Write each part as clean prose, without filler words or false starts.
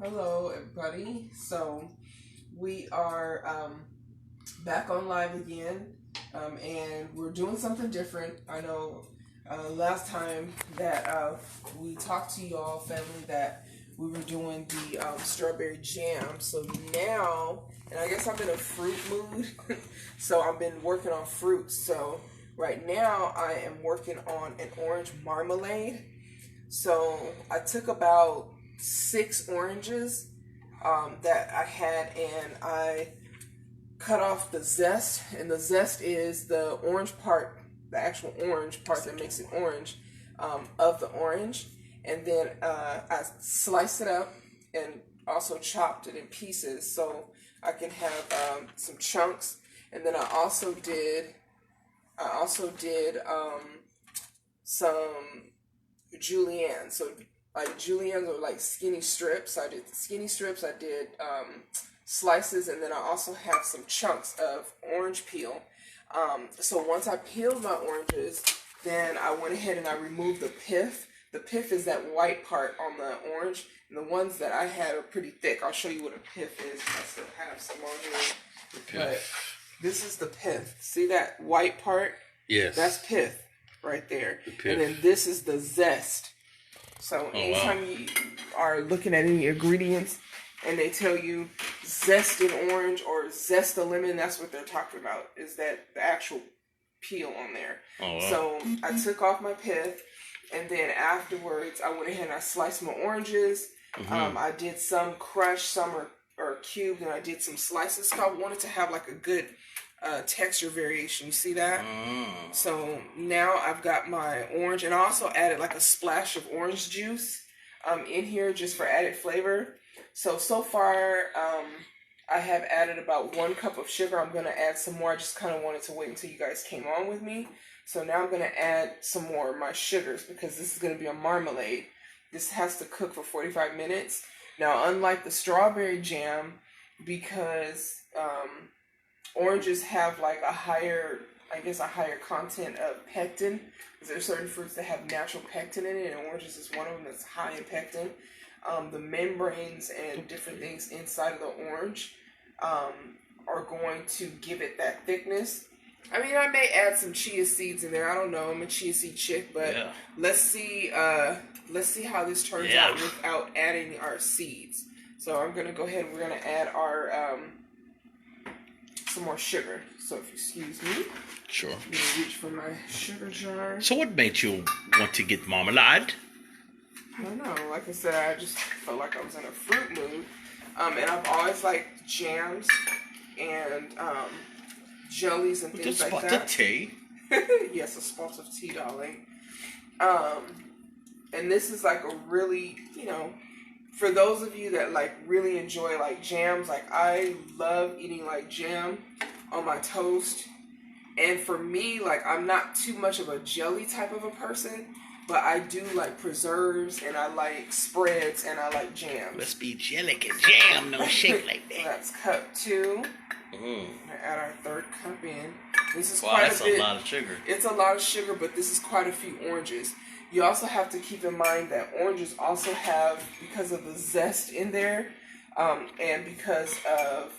Hello, everybody. So we are back on live again, and we're doing something different. I know last time that we talked to y'all, family, that we were doing the strawberry jam. So now, and I guess I'm in a fruit mood, so I've been working on fruits. So right now, I am working on an orange marmalade. So I took about 6 oranges that I had, and I cut off the zest. And the zest is the orange part, the actual orange part that makes it orange of the orange. And then I sliced it up and also chopped it in pieces so I can have some chunks. And then I also did some julienne. So like juliennes are like skinny strips. I did skinny strips. I did slices, and then I also have some chunks of orange peel. So once I peeled my oranges, then I went ahead and I removed the pith. The pith is that white part on the orange, and the ones that I had are pretty thick. I'll show you what a pith is. I still have some on here. But this is the pith. See that white part? Yes. That's pith right there. And then this is the zest. So anytime you are looking at any ingredients and they tell you zest an orange or zest a lemon, that's what they're talking about, is that the actual peel on there. Oh, wow. So I took off my pith, and then afterwards I went ahead and I sliced my oranges. I did some crushed, some are cubed, and I did some slices. So I wanted to have like a good texture variation. You see that? So now I've got my orange, and I also added like a splash of orange juice in here just for added flavor. So far I have added about 1 cup of sugar. I'm going to add some more. I just kind of wanted to wait until you guys came on with me. So now I'm going to add some more of my sugars because this is going to be a marmalade. This has to cook for 45 minutes. Now, unlike the strawberry jam, because oranges have like a higher content of pectin. Because there are certain fruits that have natural pectin in it, and oranges is one of them that's high in pectin. The membranes and different things inside of the orange are going to give it that thickness. I mean, I may add some chia seeds in there. I don't know. I'm a chia seed chick, but let's see how this turns out without adding our seeds. So I'm gonna go ahead and we're gonna add our some more sugar. So if you excuse me. Sure. I'm gonna reach for my sugar jar. So what made you want to get marmalade? I don't know. Like I said, I just felt like I was in a fruit mood. And I've always liked jams and jellies and things like that. Spot of tea. Yes, a spot of tea, darling. And this is like a really, for those of you that like really enjoy like jams, like I love eating like jam on my toast. And for me, like I'm not too much of a jelly type of a person, but I do like preserves, and I like spreads, and I like jams. Must be jelly and jam, no shake like that. So that's cup 2. We're add our 3rd cup in. This is that's a lot of sugar. It's a lot of sugar, but this is quite a few oranges. You also have to keep in mind that oranges also have, because of the zest in there, and because of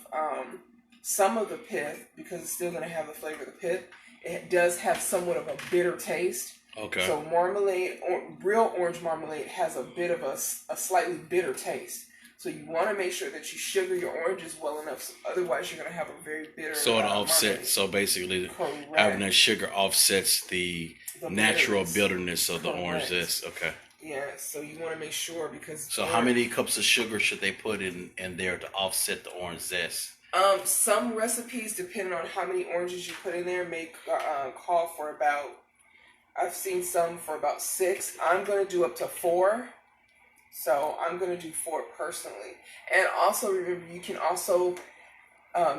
some of the pith, because it's still going to have the flavor of the pith, it does have somewhat of a bitter taste. Okay. So marmalade, real orange marmalade, has a bit of a slightly bitter taste. So you want to make sure that you sugar your oranges well enough. So otherwise, you're going to have a very bitter. So it offsets. So basically, having that sugar offsets the natural bitterness of the orange zest. Okay. Yeah. So you want to make sure, because. So how many cups of sugar should they put in there to offset the orange zest? Some recipes, depending on how many oranges you put in there, may call for about. I've seen some for about 6. I'm going to do up to 4. So I'm going to do 4 personally. And also remember, you can also,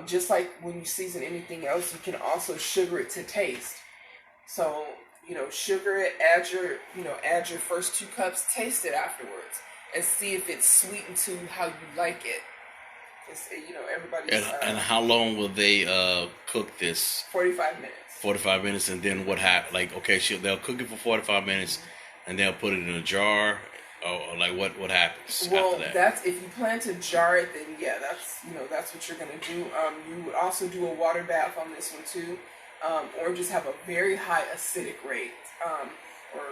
just like when you season anything else, you can also sugar it to taste. So, sugar it, add your first 2 cups, taste it afterwards, and see if it's sweetened to how you like it. It's, everybody's... And how long will they cook this? 45 minutes. 45 minutes, and then what happens? Like, okay, they'll cook it for 45 minutes, and they'll put it in a jar, Oh, like what happens Well, after that? that's if you plan to jar it, then yeah, that's what you're gonna do. You would also do a water bath on this one too. Oranges have a very high acidic rate, or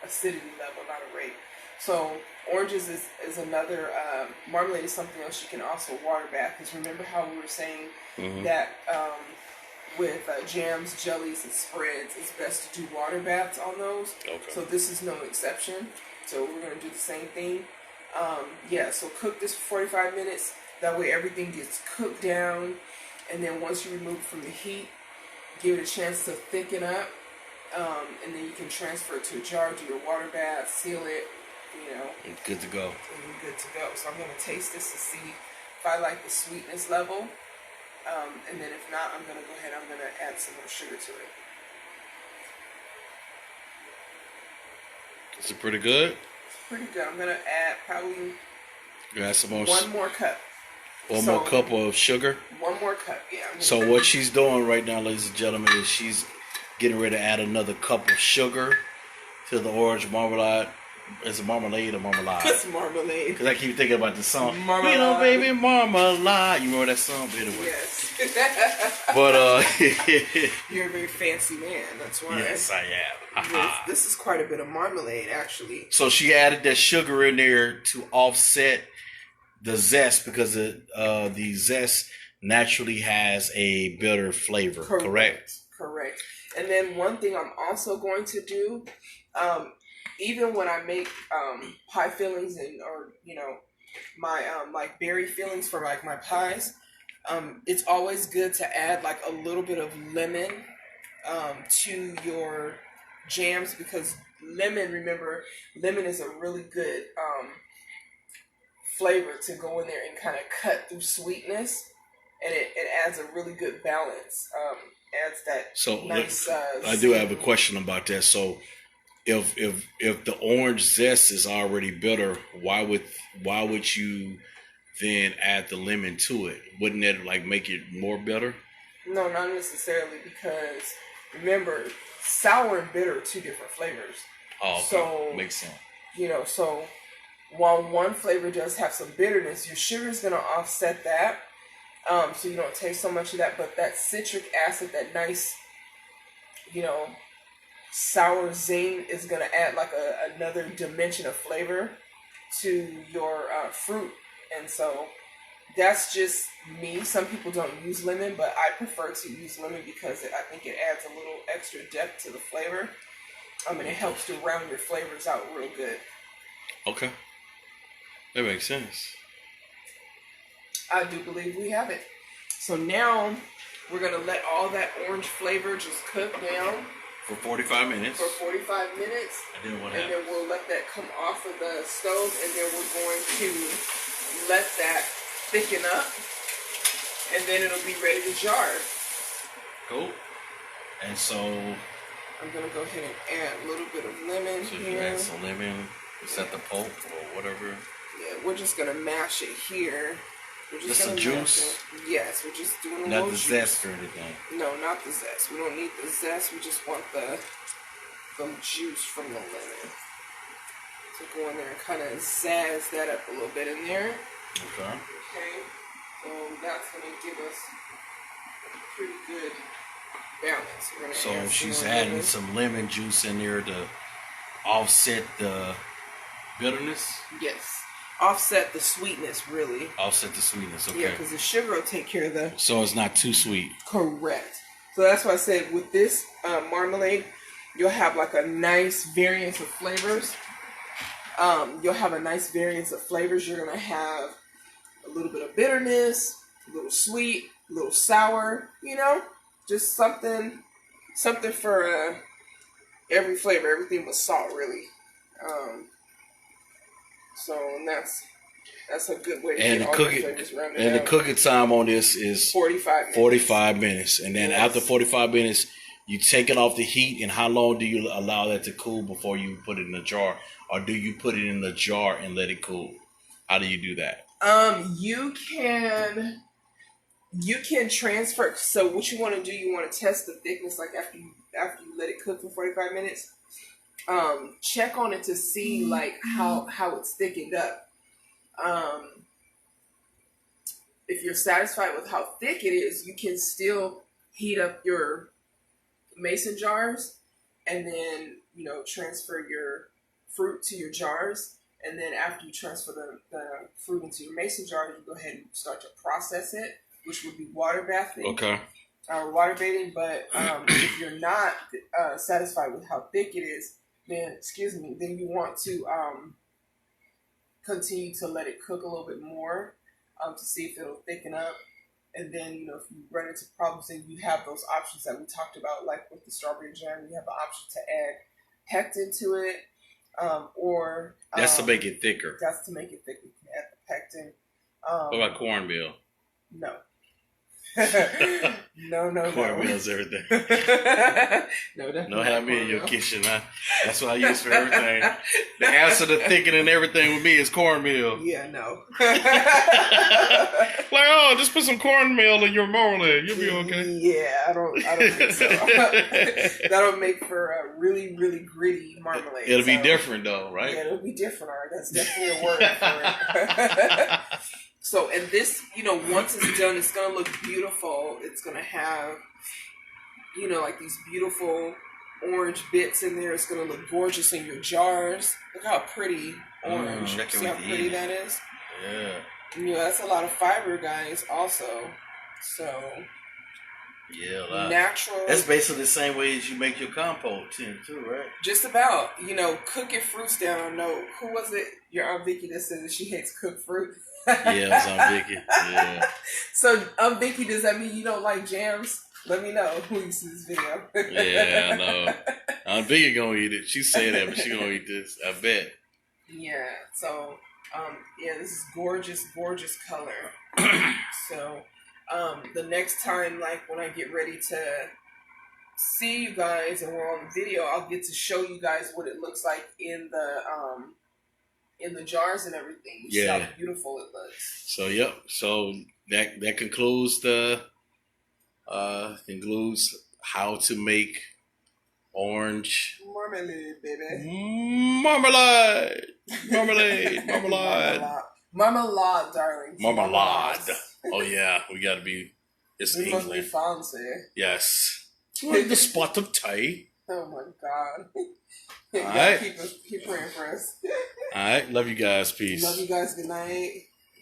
acidity level, not a rate. So oranges is another, marmalade is something else you can also water bath. Because remember how we were saying that with jams, jellies, and spreads, it's best to do water baths on those. Okay. So this is no exception. So we're going to do the same thing. Yeah, so cook this for 45 minutes. That way everything gets cooked down. And then once you remove it from the heat, give it a chance to thicken up. And then you can transfer it to a jar, do your water bath, seal it, you know. It's good to go. And you're good to go. So I'm going to taste this to see if I like the sweetness level. And then if not, I'm going to go ahead, I'm going to add some more sugar to it. Is it pretty good? It's pretty good. I'm going to add probably You add some more. one more cup. One more cup of sugar. One more cup, yeah. So what she's doing right now, ladies and gentlemen, is she's getting ready to add another cup of sugar to the orange marmalade. Is it marmalade or marmalade? It's marmalade. Because I keep thinking about the song. Marmalade. You know, baby, marmalade. You remember that song? But anyway. Yes. But You're a very fancy man. That's why. yes, I am. Yes, this is quite a bit of marmalade, actually. So she added that sugar in there to offset the zest, because the zest naturally has a bitter flavor. Correct. Correct. And then one thing I'm also going to do, even when I make pie fillings or you know my like berry fillings for like my pies, it's always good to add like a little bit of lemon to your jams, because remember, lemon is a really good flavor to go in there and kind of cut through sweetness, and it adds a really good balance. Adds that nice. I do have a question about that. So, if the orange zest is already bitter, why would you then add the lemon to it? Wouldn't it like make it more bitter? No, not necessarily, because remember, sour and bitter are two different flavors. Oh, okay. So makes sense. You know, so while one flavor does have some bitterness, your sugar is going to offset that. So you don't taste so much of that, but that citric acid, that nice, you know, sour zing is going to add like another dimension of flavor to your fruit. And so that's just me. Some people don't use lemon, but I prefer to use lemon because I think it adds a little extra depth to the flavor. And it helps to round your flavors out real good. Okay. That makes sense. I do believe we have it. So now we're going to let all that orange flavor just cook down. For 45 minutes. For 45 minutes. And then what happens? And then we'll let that come off of the stove, and then we're going to let that thicken up, and then it'll be ready to jar. Cool. And so I'm going to go ahead and add a little bit of lemon so here. You add some lemon. Is that the pulp or whatever? Yeah, we're just going to mash it here. We're just a juice? Yes, we're just doing a not little the zest or anything. No, not the zest. We don't need the zest. We just want the juice from the lemon. So go in there and kind of zazz that up a little bit in there. Okay. Okay. So that's going to give us a pretty good balance. So she's adding some lemon juice in there to offset the bitterness? Yes. Offset the sweetness, really. Offset the sweetness, okay. Yeah, because the sugar will take care of the... So it's not too sweet. Correct. So that's why I said with this marmalade, you'll have like a nice variance of flavors. You'll have a nice variance of flavors. You're going to have a little bit of bitterness, a little sweet, a little sour, you know? Just something for every flavor. Everything but salt, really. So that's a good way to get all the flavors rounded out. And the cooking time on this is 45 minutes. 45 minutes. And then after 45 minutes, you take it off the heat. And how long do you allow that to cool before you put it in a jar? Or do you put it in the jar and let it cool? How do you do that? You can transfer. So what you want to do, you want to test the thickness like after you let it cook for 45 minutes. check on it to see like how it's thickened up. If you're satisfied with how thick it is, you can still heat up your mason jars and then, transfer your fruit to your jars. And then after you transfer the fruit into your mason jar, you go ahead and start to process it, which would be water bathing. Okay. Or water bathing. But if you're not satisfied with how thick it is, then you want to continue to let it cook a little bit more to see if it'll thicken up. And then, if you run into problems, then you have those options that we talked about, like with the strawberry jam, you have the option to add pectin to it, or that's to make it thicker. That's to make it thicker. You can add the pectin. What about cornmeal? No. No. Cornmeal's everything. No, have me in your kitchen. That's what I use for everything. The answer to thickening everything with me is cornmeal. Yeah, no. Just put some cornmeal in your marmalade. You'll be okay. Yeah, I don't think so. That'll make for a really, really gritty marmalade. It'll be different though, right? Yeah, it'll be different. All right, that's definitely a word for it. So, and this, once it's done, it's going to look beautiful. It's going to have, like these beautiful orange bits in there. It's going to look gorgeous in your jars. Look how pretty orange. See how pretty that is? Yeah. That's a lot of fiber, guys, also. So, yeah, a lot. Natural. That's basically the same way as you make your compote too, right? Just about. Cooking fruits down. I know. Who was it? Your Aunt Vicky that said that she hates cooked fruit. Yeah, it was Aunt Vicky. Yeah. So, Vicky, does that mean you don't like jams? Let me know who you see this video. Yeah, I know. Aunt Vicky gonna eat it. She said that, but she gonna eat this. I bet. Yeah. So, this is gorgeous, gorgeous color. So, the next time, like when I get ready to see you guys and we're on the video, I'll get to show you guys what it looks like in the jars and everything. You see how beautiful it looks. So yep. So that concludes how to make orange marmalade, baby. Marmalade, darling. Marmalade. Oh yeah, we gotta be. It's we England. Must be fancy. Yes. The spot of tea. Oh my God. All right. Keep praying for us. All right. Love you guys. Peace. Love you guys. Good night.